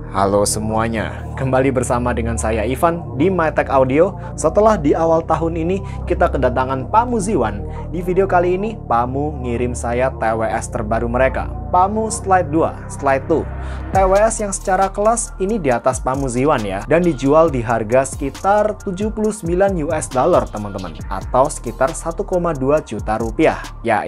Halo semuanya, kembali bersama dengan saya Ivan di MyTech Audio. Setelah di awal tahun ini kita kedatangan Pamu Ziwan. Di video kali ini Pamu ngirim saya TWS terbaru mereka, Pamu Slide 2, Slide 2. TWS yang secara kelas ini di atas Pamu Ziwan ya, dan dijual di harga sekitar 79 US dollar teman-teman, atau sekitar 1,2 juta rupiah. Ya,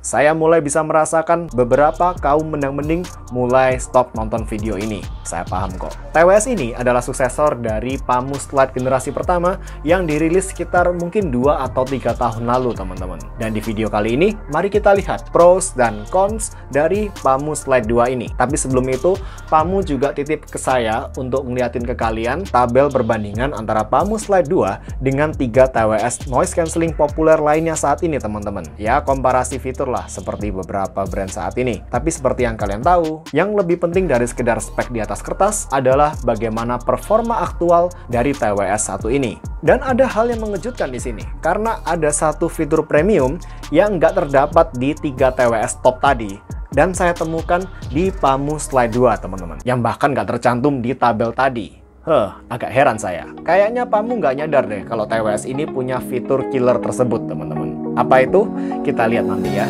saya mulai bisa merasakan beberapa kaum mendang-mending mulai stop nonton video ini. Saya paham kok. TWS ini adalah suksesor dari Pamu Slide generasi pertama yang dirilis sekitar mungkin 2 atau 3 tahun lalu teman-teman. Dan di video kali ini, mari kita lihat pros dan cons dari Pamu Slide 2 ini. Tapi sebelum itu, Pamu juga titip ke saya untuk ngeliatin ke kalian tabel perbandingan antara Pamu Slide 2 dengan 3 TWS noise cancelling populer lainnya saat ini teman-teman. Ya, komparasi fitur lah seperti beberapa brand saat ini. Tapi seperti yang kalian tahu, yang lebih penting dari sekedar spek di atas kertas adalah bagaimana performa aktual dari TWS 1 ini. Dan ada hal yang mengejutkan di sini, karena ada satu fitur premium yang nggak terdapat di 3 TWS top tadi. Dan saya temukan di Pamu Slide 2 teman-teman, yang bahkan nggak tercantum di tabel tadi. Agak heran saya. Kayaknya Pamu nggak nyadar deh kalau TWS ini punya fitur killer tersebut teman-teman. Apa itu? Kita lihat nanti ya.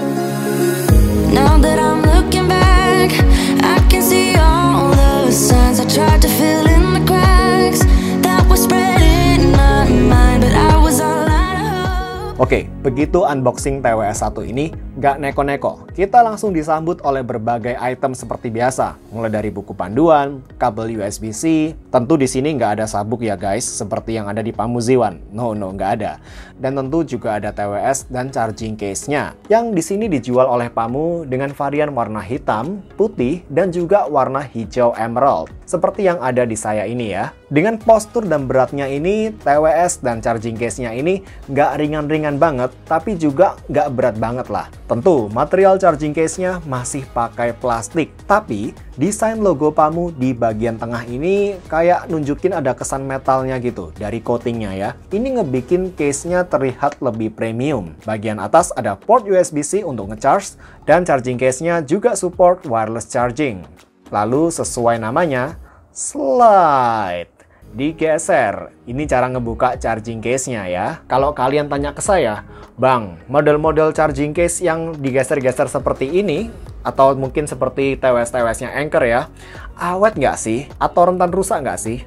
Now that I'm looking back, I can see all the signs I tried to fill in the cracks that were spreading in my mind, but I was all out of hope. Oke, begitu unboxing TWS 1 ini, nggak neko-neko. Kita langsung disambut oleh berbagai item seperti biasa, mulai dari buku panduan, kabel USB-C. Tentu di sini nggak ada sabuk ya guys, seperti yang ada di Pamu Ziwan. No, nggak ada. Dan tentu juga ada TWS dan charging case-nya, yang di sini dijual oleh Pamu dengan varian warna hitam, putih, dan juga warna hijau emerald, seperti yang ada di saya ini ya. Dengan postur dan beratnya ini, TWS dan charging case-nya ini nggak ringan-ringan banget, tapi juga nggak berat banget lah. Tentu, material charging case-nya masih pakai plastik, tapi desain logo Pamu di bagian tengah ini kayak nunjukin ada kesan metalnya gitu dari coatingnya ya. Ini ngebikin case-nya terlihat lebih premium. Bagian atas ada port USB-C untuk ngecharge, dan charging case-nya juga support wireless charging. Lalu sesuai namanya, slide. Digeser. Ini cara ngebuka charging case-nya ya. Kalau kalian tanya ke saya, Bang, model-model charging case yang digeser-geser seperti ini, atau mungkin seperti TWS-TWS-nya Anker ya, awet nggak sih? Atau rentan rusak nggak sih?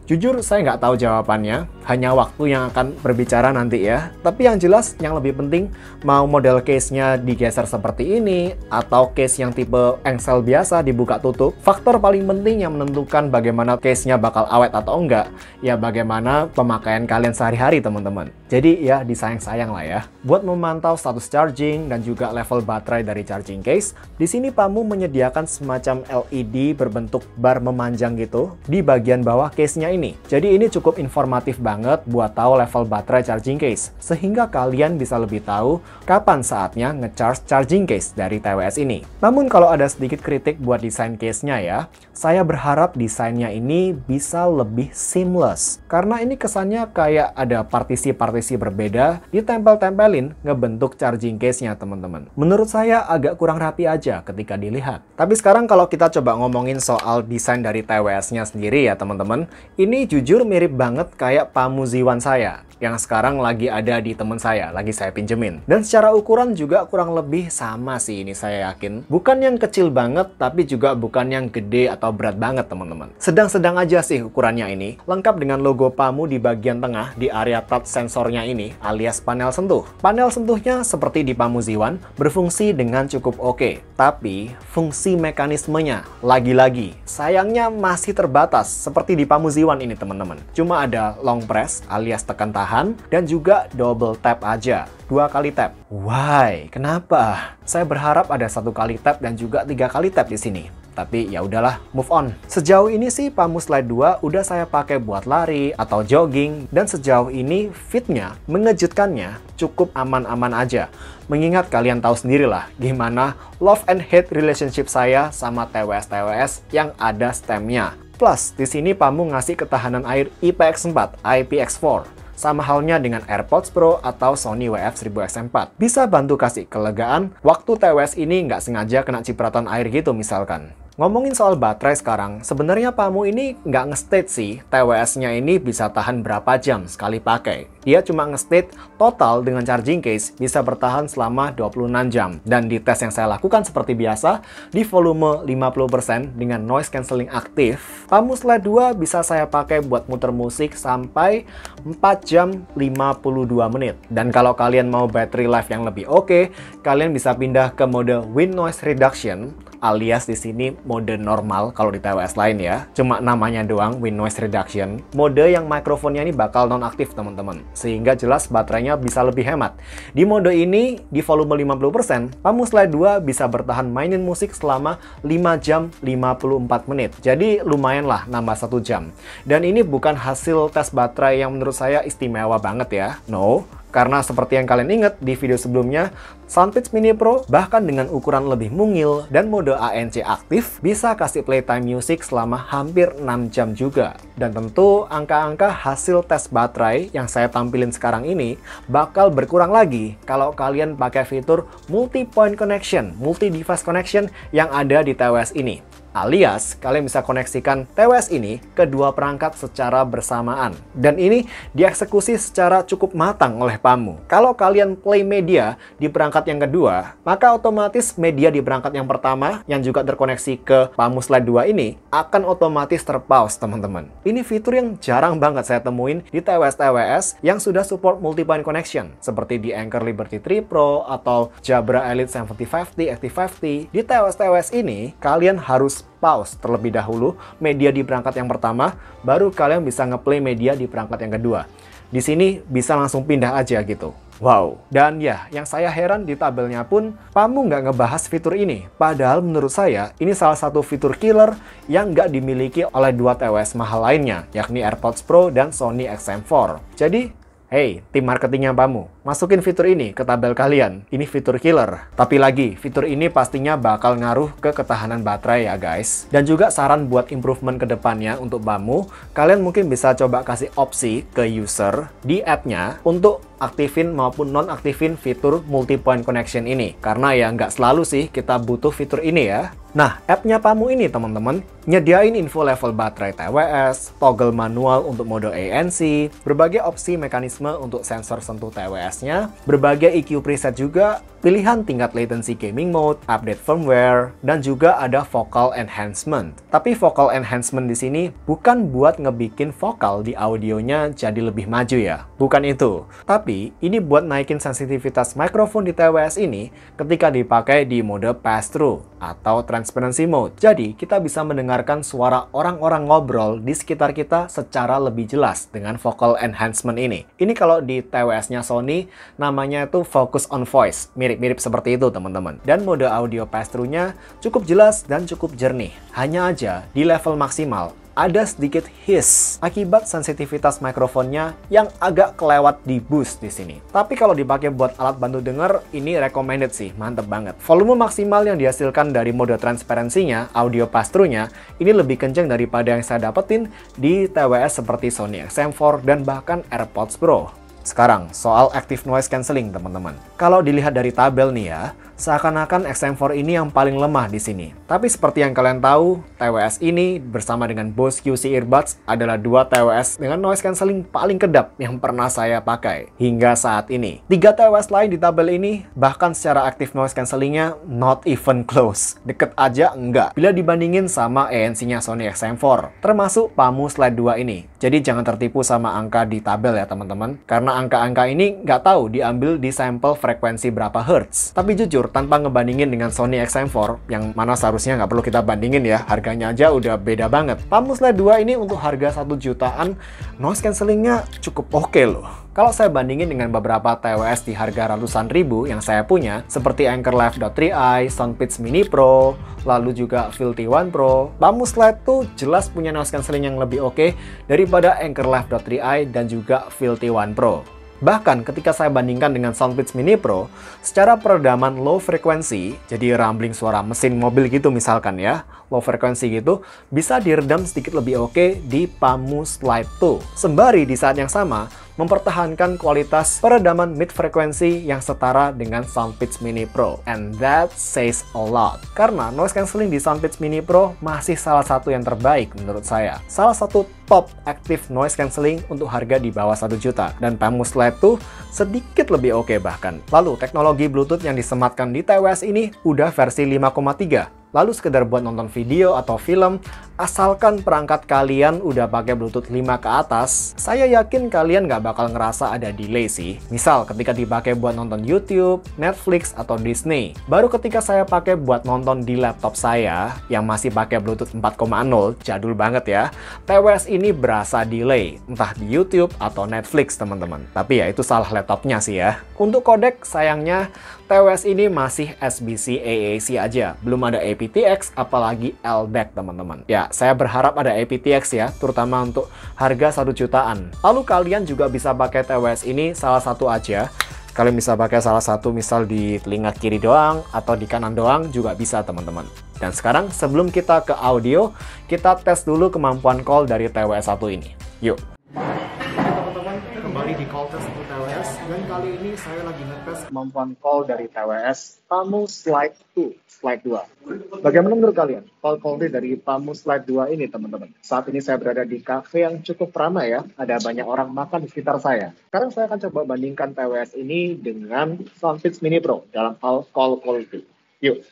Jujur, saya nggak tahu jawabannya. Hanya waktu yang akan berbicara nanti ya. Tapi yang jelas, yang lebih penting, mau model case-nya digeser seperti ini, atau case yang tipe engsel biasa dibuka tutup, faktor paling penting yang menentukan bagaimana case-nya bakal awet atau enggak, ya bagaimana pemakaian kalian sehari-hari teman-teman. Jadi ya disayang-sayang lah ya. Buat memantau status charging dan juga level baterai dari charging case, di sini Pamu menyediakan semacam LED berbentuk bar memanjang gitu di bagian bawah case-nya ini. Jadi ini cukup informatif banget buat tahu level baterai charging case, sehingga kalian bisa lebih tahu kapan saatnya ngecharge charging case dari TWS ini. Namun kalau ada sedikit kritik buat desain case-nya ya, saya berharap desainnya ini bisa lebih seamless. Karena ini kesannya kayak ada partisi-partisi berbeda ditempel-tempelin ngebentuk charging case-nya teman-teman. Menurut saya agak kurang rapi aja ketika dilihat. Tapi sekarang kalau kita coba ngomongin soal desain dari TWS-nya sendiri ya teman-teman, ini jujur mirip banget kayak Pamu Ziwan saya, yang sekarang lagi ada di temen saya, lagi saya pinjemin. Dan secara ukuran juga kurang lebih sama sih ini saya yakin. Bukan yang kecil banget, tapi juga bukan yang gede atau berat banget teman-teman. Sedang-sedang aja sih ukurannya ini, lengkap dengan logo Pamu di bagian tengah di area touch sensornya ini, alias panel sentuh. Panel sentuhnya seperti di Pamu Ziwan, berfungsi dengan cukup oke. Tapi, fungsi mekanismenya, lagi-lagi, sayangnya masih terbatas, seperti di Pamu Ziwan ini teman-teman. Cuma ada long press alias tekan tahan dan juga double tap aja. 2 kali tap. Why? Kenapa? Saya berharap ada 1 kali tap dan juga 3 kali tap di sini. Tapi ya udahlah, move on. Sejauh ini sih Pamu Slide 2 udah saya pakai buat lari atau jogging, dan sejauh ini fitnya, mengejutkannya cukup aman-aman aja. Mengingat kalian tahu sendirilah gimana love and hate relationship saya sama TWS-TWS yang ada stemnya. Plus, di sini Pamu ngasih ketahanan air IPX4, IPX4. Sama halnya dengan AirPods Pro atau Sony WF-1000X4. Bisa bantu kasih kelegaan waktu TWS ini nggak sengaja kena cipratan air gitu misalkan. Ngomongin soal baterai sekarang, sebenarnya Pamu ini nggak nge-state sih TWS-nya ini bisa tahan berapa jam sekali pakai. Dia cuma nge-state total dengan charging case bisa bertahan selama 26 jam. Dan di tes yang saya lakukan seperti biasa, di volume 50% dengan noise cancelling aktif, Pamu Slide 2 bisa saya pakai buat muter musik sampai 4 jam 52 menit. Dan kalau kalian mau battery life yang lebih oke, kalian bisa pindah ke mode Wind Noise Reduction, alias di sini mode normal kalau di TWS lain ya. Cuma namanya doang Wind Noise Reduction. Mode yang mikrofonnya ini bakal nonaktif teman-teman. Sehingga jelas baterainya bisa lebih hemat. Di mode ini, di volume 50%, Pamu Slide 2 bisa bertahan mainin musik selama 5 jam 54 menit. Jadi lumayan lah nambah 1 jam. Dan ini bukan hasil tes baterai yang menurut saya istimewa banget ya. No. Karena seperti yang kalian ingat di video sebelumnya, Soundpeats Mini Pro bahkan dengan ukuran lebih mungil dan mode ANC aktif bisa kasih playtime music selama hampir 6 jam juga. Dan tentu angka-angka hasil tes baterai yang saya tampilin sekarang ini bakal berkurang lagi kalau kalian pakai fitur multi-point connection, multi-device connection yang ada di TWS ini. Alias, kalian bisa koneksikan TWS ini ke dua perangkat secara bersamaan. Dan ini dieksekusi secara cukup matang oleh Pamu. Kalau kalian play media di perangkat yang kedua, maka otomatis media di perangkat yang pertama yang juga terkoneksi ke Pamu Slide 2 ini akan otomatis terpause, teman-teman. Ini fitur yang jarang banget saya temuin di TWS-TWS yang sudah support multi-point connection, seperti di Anker Liberty 3 Pro atau Jabra Elite 7050, Active 50. Di TWS-TWS ini, kalian harus pause terlebih dahulu media di perangkat yang pertama, baru kalian bisa ngeplay media di perangkat yang kedua. Di sini bisa langsung pindah aja gitu. Wow. Dan ya, yang saya heran di tabelnya pun, Pamu nggak ngebahas fitur ini. Padahal menurut saya, ini salah satu fitur killer yang nggak dimiliki oleh dua TWS mahal lainnya, yakni AirPods Pro dan Sony XM4. Jadi, hey, tim marketingnya Pamu, masukin fitur ini ke tabel kalian. Ini fitur killer. Tapi lagi, fitur ini pastinya bakal ngaruh ke ketahanan baterai ya guys. Dan juga saran buat improvement ke depannya untuk Pamu, kalian mungkin bisa coba kasih opsi ke user di app-nya untuk aktifin maupun non-aktifin fitur multi-point connection ini. Karena ya nggak selalu sih kita butuh fitur ini ya. Nah, app-nya Pamu ini teman-teman, nyediain info level baterai TWS, toggle manual untuk mode ANC, berbagai opsi mekanisme untuk sensor sentuh TWS-nya, berbagai EQ preset juga, pilihan tingkat latency gaming mode, update firmware, dan juga ada vocal enhancement. Tapi vocal enhancement di sini bukan buat ngebikin vokal di audionya jadi lebih maju ya. Bukan itu. Tapi ini buat naikin sensitivitas mikrofon di TWS ini ketika dipakai di mode pass-through atau transparency mode. Jadi, kita bisa mendengarkan suara orang-orang ngobrol di sekitar kita secara lebih jelas dengan vocal enhancement ini. Ini kalau di TWS-nya Sony, namanya itu Focus on Voice. Mirip-mirip seperti itu, teman-teman. Dan mode audio pass-through-nya cukup jelas dan cukup jernih. Hanya aja, di level maksimal, ada sedikit hiss akibat sensitivitas mikrofonnya yang agak kelewat di boost di sini. Tapi kalau dipakai buat alat bantu dengar, ini recommended sih, mantep banget. Volume maksimal yang dihasilkan dari mode transparansinya, audio pass-through-nya, ini lebih kenceng daripada yang saya dapetin di TWS seperti Sony XM4 dan bahkan AirPods Pro. Sekarang, soal active noise cancelling, teman-teman. Kalau dilihat dari tabel nih ya, seakan-akan XM4 ini yang paling lemah di sini. Tapi seperti yang kalian tahu, TWS ini bersama dengan Bose QC Earbuds adalah dua TWS dengan noise cancelling paling kedap yang pernah saya pakai hingga saat ini. 3 TWS lain di tabel ini, bahkan secara active noise cancellingnya not even close. Deket aja enggak, bila dibandingin sama ANC-nya Sony XM4, termasuk Pamu Slide 2 ini. Jadi jangan tertipu sama angka di tabel ya teman-teman, karena angka-angka ini nggak tahu diambil di sampel frekuensi berapa hertz. Tapi jujur, tanpa ngebandingin dengan Sony XM4, yang mana seharusnya nggak perlu kita bandingin ya, harganya aja udah beda banget. Pamu Slide 2 ini untuk harga 1 jutaan, noise cancellingnya cukup oke loh. Kalau saya bandingin dengan beberapa TWS di harga ratusan ribu yang saya punya, seperti Anker Live 3i, Soundpeats Mini Pro, lalu juga Filthy One Pro, Pamu Slide tuh jelas punya noise cancelling yang lebih oke daripada Anker Live 3i dan juga Filthy One Pro. Bahkan ketika saya bandingkan dengan Soundpeats Mini Pro, secara peredaman low frekuensi, jadi rumbling suara mesin mobil gitu misalkan ya, low frekuensi gitu, bisa diredam sedikit lebih oke di Pamu Slide 2. Sembari di saat yang sama, mempertahankan kualitas peredaman mid frekuensi yang setara dengan Soundpeats Mini Pro. And that says a lot. Karena noise cancelling di Soundpeats Mini Pro masih salah satu yang terbaik menurut saya. Salah satu top active noise cancelling untuk harga di bawah 1 juta. Dan Pamu Slide 2 sedikit lebih oke bahkan. Lalu teknologi Bluetooth yang disematkan di TWS ini udah versi 5,3. Lalu sekedar buat nonton video atau film, asalkan perangkat kalian udah pakai Bluetooth 5 ke atas, saya yakin kalian nggak bakal ngerasa ada delay sih. Misal ketika dipakai buat nonton YouTube, Netflix, atau Disney. Baru ketika saya pakai buat nonton di laptop saya, yang masih pakai Bluetooth 4,0, jadul banget ya, TWS ini berasa delay, entah di YouTube atau Netflix teman-teman. Tapi ya itu salah laptopnya sih ya. Untuk kodek, sayangnya TWS ini masih SBC AAC aja, belum ada aptX apalagi LDAC teman-teman. Ya, saya berharap ada aptX ya, terutama untuk harga 1 jutaan. Lalu kalian juga bisa pakai TWS ini salah satu aja. Kalian bisa pakai salah satu misal di telinga kiri doang atau di kanan doang juga bisa teman-teman. Dan sekarang sebelum kita ke audio, kita tes dulu kemampuan call dari TWS 1 ini. Yuk. Teman-teman, kembali di call test untuk TWS, dan kali ini saya lagi ngetes kemampuan call dari TWS Pamu Slide 2. Bagaimana menurut kalian call quality dari Pamu Slide 2 ini teman-teman? Saat ini saya berada di cafe yang cukup ramai ya, ada banyak orang makan di sekitar saya. Sekarang saya akan coba bandingkan TWS ini dengan Soundpeats Mini Pro dalam hal call quality. Yuk.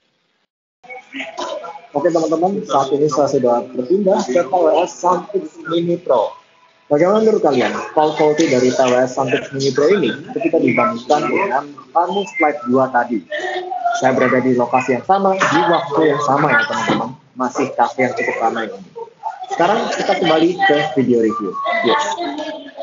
Oke teman-teman, saat ini saya sudah berpindah ke TWS Soundpeats Mini Pro. Bagaimana menurut kalian call quality dari TWS Soundpeats Mini Pro ini ketika dibandingkan dengan Pamu Slide 2 tadi? Saya berada di lokasi yang sama, di waktu yang sama ya teman-teman. Masih cafe yang cukup ramai. Sekarang kita kembali ke video review. Yes.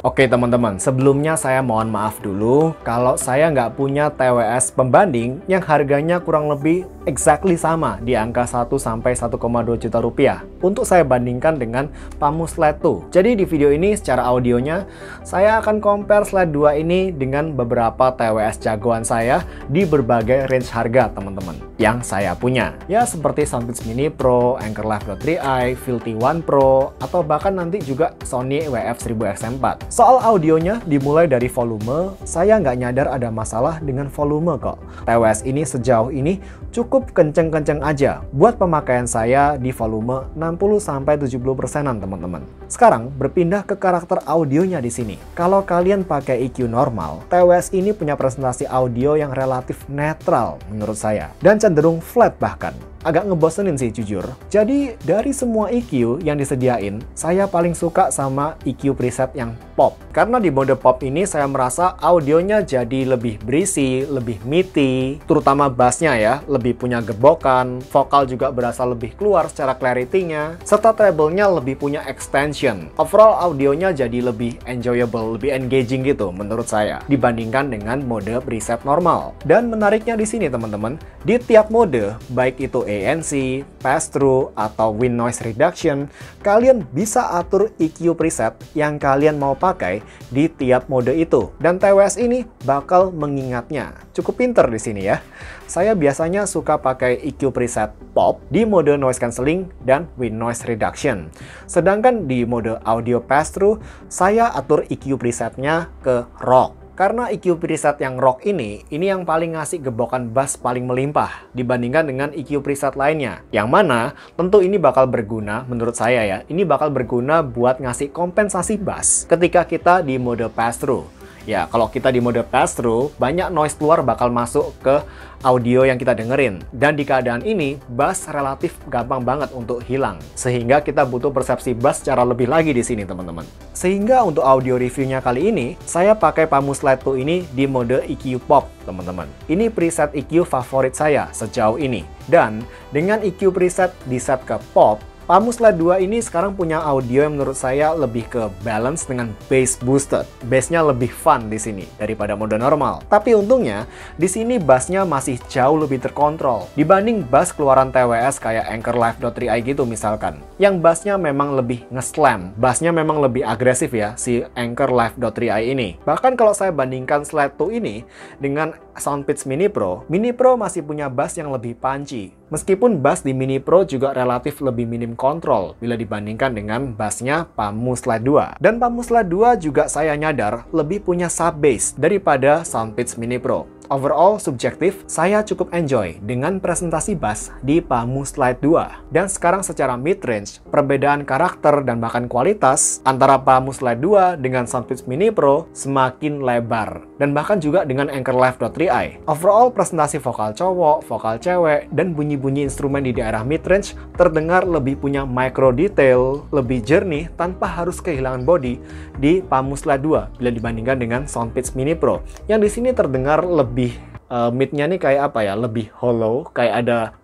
Oke teman-teman, sebelumnya saya mohon maaf dulu kalau saya nggak punya TWS pembanding yang harganya kurang lebih exactly sama di angka 1 sampai 1,2 juta rupiah untuk saya bandingkan dengan Pamu Slide 2. Jadi di video ini secara audionya saya akan compare Slide 2 ini dengan beberapa TWS jagoan saya di berbagai range harga teman-teman yang saya punya. Ya seperti Soundpeats Mini Pro, Anker Live 3i, Filty One Pro, atau bahkan nanti juga Sony WF-1000X4. Soal audionya dimulai dari volume, saya nggak nyadar ada masalah dengan volume kok. TWS ini sejauh ini cukup kenceng-kenceng aja buat pemakaian saya di volume 60-70%-an teman-teman. Sekarang berpindah ke karakter audionya di sini. Kalau kalian pakai EQ normal, TWS ini punya presentasi audio yang relatif netral menurut saya dan cenderung flat bahkan. Agak ngebosenin sih jujur. Jadi dari semua EQ yang disediain, saya paling suka sama EQ preset yang pop. Karena di mode pop ini saya merasa audionya jadi lebih berisi, lebih meaty, terutama bassnya ya, lebih punya gebokan, vokal juga berasa lebih keluar secara clarity-nya, serta treble-nya lebih punya extension. Overall audionya jadi lebih enjoyable, lebih engaging gitu menurut saya dibandingkan dengan mode preset normal. Dan menariknya di sini teman-teman, di tiap mode, baik itu ANC, pass-through, atau wind noise reduction, kalian bisa atur EQ preset yang kalian mau pakai di tiap mode itu. Dan TWS ini bakal mengingatnya. Cukup pinter di sini ya. Saya biasanya suka pakai EQ preset pop di mode noise cancelling dan wind noise reduction. Sedangkan di mode audio pass-through, saya atur EQ presetnya ke rock. Karena EQ preset yang rock ini yang paling ngasih gebokan bass paling melimpah dibandingkan dengan EQ preset lainnya. Yang mana tentu ini bakal berguna menurut saya ya. Ini bakal berguna buat ngasih kompensasi bass ketika kita di mode pass-through. Ya, kalau kita di mode pass-through, banyak noise keluar bakal masuk ke audio yang kita dengerin. Dan di keadaan ini, bass relatif gampang banget untuk hilang. Sehingga kita butuh persepsi bass secara lebih lagi di sini, teman-teman. Sehingga untuk audio reviewnya kali ini, saya pakai Pamu Slide 2 ini di mode EQ Pop, teman-teman. Ini preset EQ favorit saya sejauh ini. Dan dengan EQ preset di set ke Pop, Pamu Slide 2 ini sekarang punya audio yang menurut saya lebih ke balance dengan bass boosted. Bassnya lebih fun di sini daripada mode normal. Tapi untungnya di sini bassnya masih jauh lebih terkontrol dibanding bass keluaran TWS kayak Anker Live 3i gitu misalkan. Yang bassnya memang lebih nge-slam. Bassnya memang lebih agresif ya si Anker Live 3i ini. Bahkan kalau saya bandingkan Slide 2 ini dengan Soundpeats Mini Pro masih punya bass yang lebih punchy. Meskipun bass di Mini Pro juga relatif lebih minim kontrol bila dibandingkan dengan bassnya Pamu Slide 2. Dan Pamu Slide 2 juga saya nyadar lebih punya sub bass daripada Soundpeach Mini Pro. Overall, subjektif, saya cukup enjoy dengan presentasi bass di Pamu Slide 2. Dan sekarang secara mid-range, perbedaan karakter dan bahkan kualitas antara Pamu Slide 2 dengan Soundpeach Mini Pro semakin lebar. Dan bahkan juga dengan Anchor Live 3i. Overall, presentasi vokal cowok, vokal cewek, dan bunyi-bunyi instrumen di daerah mid-range terdengar lebih punya micro detail, lebih jernih tanpa harus kehilangan body di Pamu Slide 2 bila dibandingkan dengan Soundpeach Mini Pro. Yang di sini terdengar lebih mid-nya nih kayak apa ya, lebih hollow, kayak ada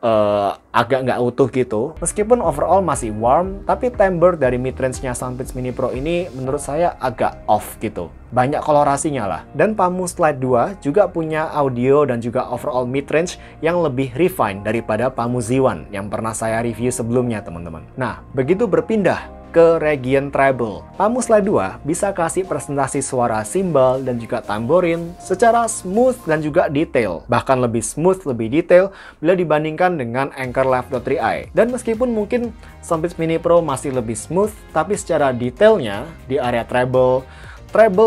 agak nggak utuh gitu. Meskipun overall masih warm, tapi timbre dari mid-range-nya Soundpeach Mini Pro ini menurut saya agak off gitu. Banyak kolorasinya lah. Dan Pamu Slide 2 juga punya audio dan juga overall mid-range yang lebih refined daripada Pamu Z1 yang pernah saya review sebelumnya, teman-teman. Nah, begitu berpindah ke region treble, Pamu Slide 2 bisa kasih presentasi suara cymbal dan juga tamborin secara smooth dan juga detail. Bahkan lebih smooth, lebih detail bila dibandingkan dengan Anchor Live 3i. Dan meskipun mungkin Soundpeach Mini Pro masih lebih smooth, tapi secara detailnya di area treble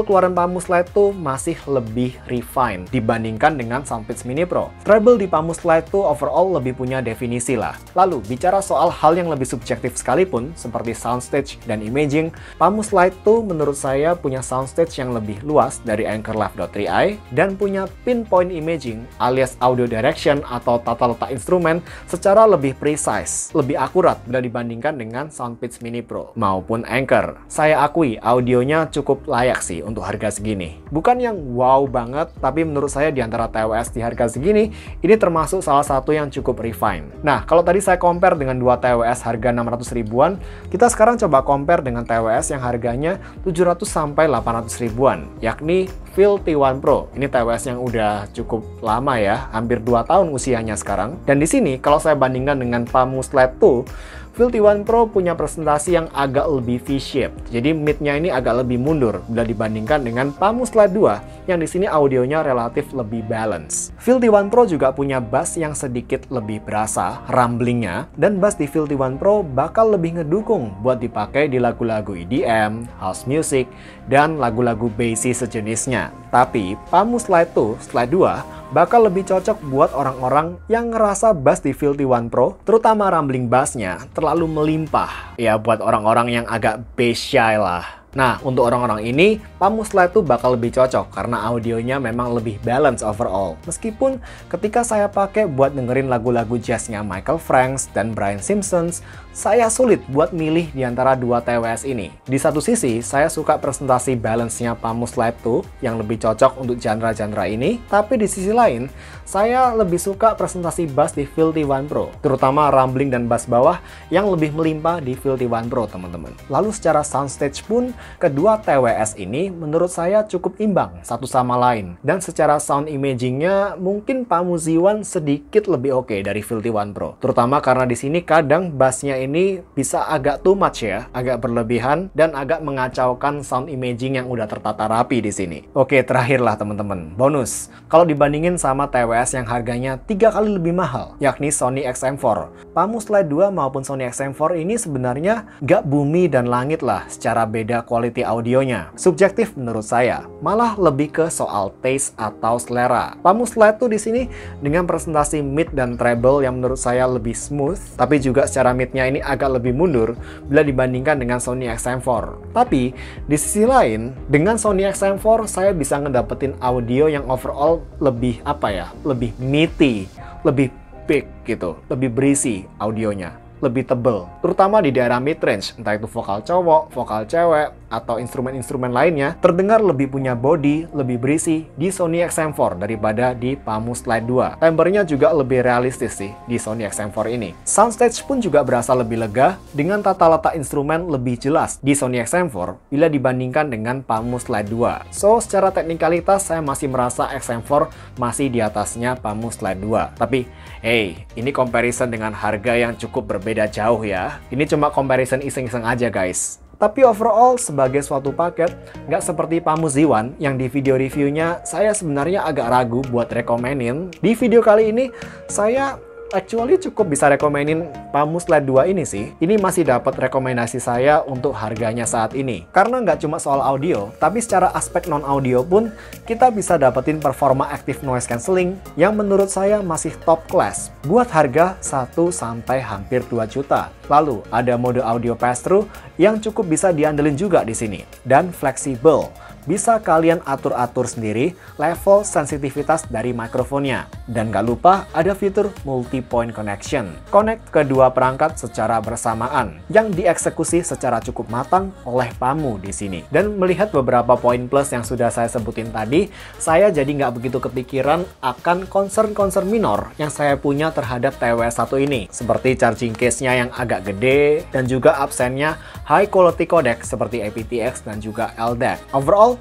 keluaran Pamu Slide 2 masih lebih refined dibandingkan dengan Soundpeach Mini Pro. Treble di Pamu Slide 2 overall lebih punya definisi lah. Lalu, bicara soal hal yang lebih subjektif sekalipun, seperti soundstage dan imaging, Pamu Slide 2 menurut saya punya soundstage yang lebih luas dari Anchor Live 3i dan punya pinpoint imaging alias audio direction atau tata letak instrumen secara lebih precise, lebih akurat bila dibandingkan dengan Soundpeach Mini Pro maupun Anchor. Saya akui audionya cukup layak sih untuk harga segini. Bukan yang wow banget, tapi menurut saya di antara TWS di harga segini, ini termasuk salah satu yang cukup refine. Nah, kalau tadi saya compare dengan dua TWS harga 600 ribuan, kita sekarang coba compare dengan TWS yang harganya 700 sampai 800 ribuan, yakni Phil T1 Pro. Ini TWS yang udah cukup lama ya, hampir 2 tahun usianya sekarang. Dan di sini, kalau saya bandingkan dengan Pamu Slide 2, Phil T1 Pro punya presentasi yang agak lebih V-shaped. Jadi mid-nya ini agak lebih mundur bila dibandingkan dengan Pamu Slide 2 yang di sini audionya relatif lebih balance. Phil T1 Pro juga punya bass yang sedikit lebih berasa rumblingnya, dan bass di Phil T1 Pro bakal lebih ngedukung buat dipakai di lagu-lagu EDM, house music, dan lagu-lagu bassy sejenisnya. Tapi Pamu Slide 2 bakal lebih cocok buat orang-orang yang ngerasa bass di Phil T1 Pro, terutama rumbling bassnya terlalu melimpah. Ya, buat orang-orang yang agak bass shy lah. Nah, untuk orang-orang ini, Pamu Slide 2 bakal lebih cocok karena audionya memang lebih balance overall. Meskipun ketika saya pakai buat dengerin lagu-lagu jazznya Michael Franks dan Brian Simpson, saya sulit buat milih di antara dua TWS ini. Di satu sisi, saya suka presentasi balance-nya Pamu Slide 2 yang lebih cocok untuk genre-genre ini, tapi di sisi lain, saya lebih suka presentasi bass di Phil T1 Pro, terutama rumbling dan bass bawah yang lebih melimpah di Phil T1 Pro, teman-teman. Lalu secara soundstage pun, kedua TWS ini menurut saya cukup imbang satu sama lain. Dan secara sound imagingnya mungkin Pamu Z1 sedikit lebih oke dari Phil T1 Pro. Terutama karena di sini kadang bassnya ini bisa agak too much ya, agak berlebihan dan agak mengacaukan sound imaging yang udah tertata rapi di sini. Oke, terakhir lah teman-teman, bonus. Kalau dibandingin sama TWS yang harganya 3 kali lebih mahal, yakni Sony XM4, Pamu Slide 2 maupun Sony XM4 ini sebenarnya gak bumi dan langit lah secara beda quality audionya. Subjektif menurut saya, malah lebih ke soal taste atau selera. Pamu Slide 2 di sini dengan presentasi mid dan treble yang menurut saya lebih smooth, tapi juga secara midnya ini agak lebih mundur bila dibandingkan dengan Sony XM4. Tapi di sisi lain, dengan Sony XM4 saya bisa ngedapetin audio yang overall lebih apa ya, lebih meaty, lebih big gitu, lebih berisi audionya, lebih tebel, terutama di daerah mid-range, entah itu vokal cowok, vokal cewek, atau instrumen-instrumen lainnya, terdengar lebih punya body, lebih berisi di Sony XM4 daripada di Pamu Slide 2. Timbre-nya juga lebih realistis sih di Sony XM4 ini. Soundstage pun juga berasa lebih lega dengan tata letak instrumen lebih jelas di Sony XM4 bila dibandingkan dengan Pamu Slide 2. So, secara teknikalitas saya masih merasa XM4 masih di atasnya Pamu Slide 2. Tapi, hey, ini comparison dengan harga yang cukup berbeda jauh ya. Ini cuma comparison iseng-iseng aja guys. Tapi overall, sebagai suatu paket, nggak seperti Pamu Z1 yang di video reviewnya saya sebenarnya agak ragu buat rekomenin. Di video kali ini, saya actually cukup bisa rekomenin Pamu Slide 2 ini sih. Ini masih dapat rekomendasi saya untuk harganya saat ini. Karena nggak cuma soal audio, tapi secara aspek non-audio pun kita bisa dapetin performa active noise cancelling yang menurut saya masih top class buat harga 1 sampai hampir 2 juta. Lalu ada mode audio pass-through yang cukup bisa diandelin juga di sini dan fleksibel. Bisa kalian atur-atur sendiri level sensitivitas dari mikrofonnya. Dan gak lupa ada fitur multi-point connection. Connect kedua perangkat secara bersamaan yang dieksekusi secara cukup matang oleh Pamu di sini. Dan melihat beberapa poin plus yang sudah saya sebutin tadi, saya jadi nggak begitu kepikiran akan concern-concern minor yang saya punya terhadap TWS-1 ini. Seperti charging case-nya yang agak gede dan juga absennya high quality codec seperti aptX dan juga LDAC. Overall,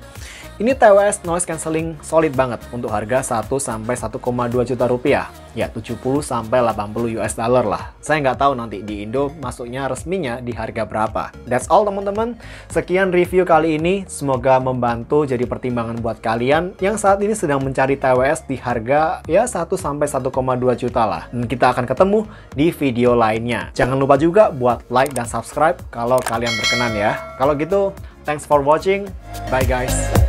ini TWS noise cancelling solid banget untuk harga 1 sampai 1,2 juta rupiah. Ya 70 sampai 80 US dollar lah. Saya nggak tahu nanti di Indo masuknya resminya di harga berapa. That's all teman-teman. Sekian review kali ini. Semoga membantu jadi pertimbangan buat kalian yang saat ini sedang mencari TWS di harga ya 1 sampai 1,2 juta lah. Dan kita akan ketemu di video lainnya. Jangan lupa juga buat like dan subscribe kalau kalian berkenan ya. Kalau gitu, thanks for watching. Bye guys.